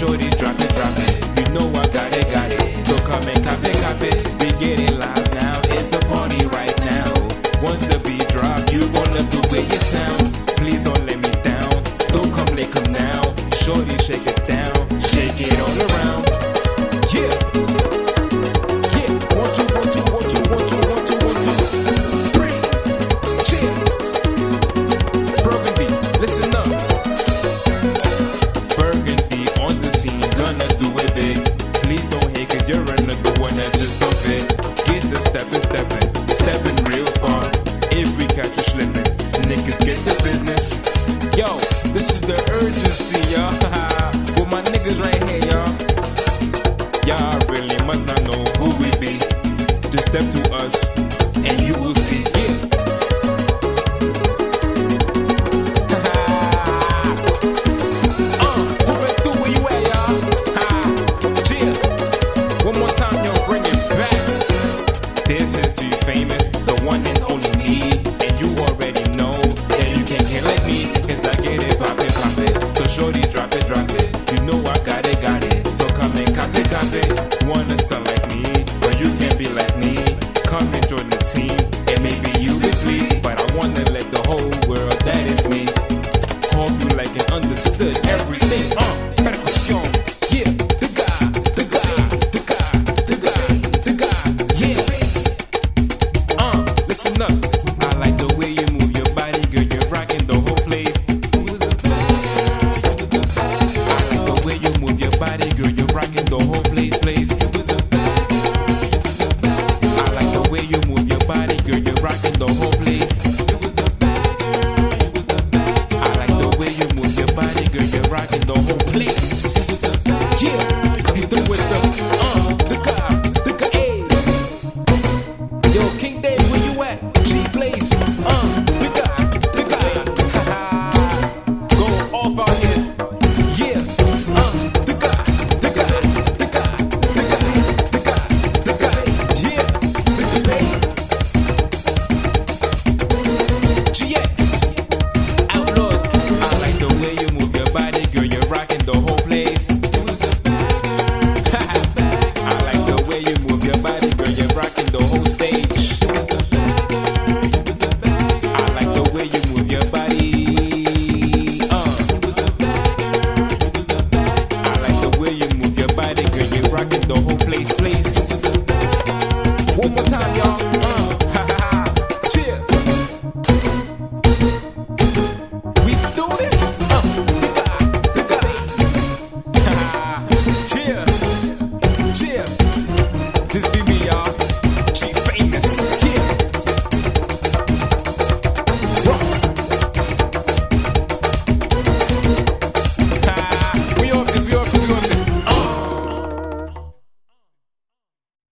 Shorty, drop it, drop it. You know I got it, got it. So come and cop it, cop it. We getting live now. It's a party right now. Once the beat drop, you gon' love the way it sound. Please don't let me down. Don't come late, come now. Shorty, shake it down. Shake it all around. Yeah. Yeah. 1, 2, 1, 2, 1, 2, 1, 2, 1, 2, 1, 2, 3. Chill. Burgundy, listen up. Burgundy on the scene, gonna do it big. Please don't hate, cause you're another one that just don't fit. Get the stepping real far. If we catch you slipping, niggas get the business. Yo, this is the urgency, y'all. With my niggas right here, y'all. Y'all really must not know who we be. Just step to us, and you will see. Yeah. Moving through where you at, y'all. Cheer. One more time, yo, bring it back. This is G Famous, the one and only me. And you already know that you can't get like me. Cause I get it, pop it, pop it. So shorty, drop it, drop it. You know I got it, got it. So come and cop it, cop it. Wanna start like me, but you can't be like me. Come and join the team, and maybe you with me. But I wanna let the whole world that is me. Hope you like and understood everything. Percussion, yeah. The guy, the guy, the guy, the guy, the guy, yeah. Listen up. I like the way you move your body, girl. You're rocking the whole place. I like the way you move your body, girl. You're rocking the whole place. I like the way you move your body, girl. You're rocking the whole place. I like the way you move your body, girl. You're rocking the whole place. Yeah, hit them with the guy, hey. Yo, King Dave, where you at? G Blaze, the guy, go off out here. Yeah, the guy, yeah, the debate. GX, Outlaws. I like the way you move your body, girl. You're rocking the whole place. I like the way you move your body, girl. You're rocking the whole stage. I like the way you move your body.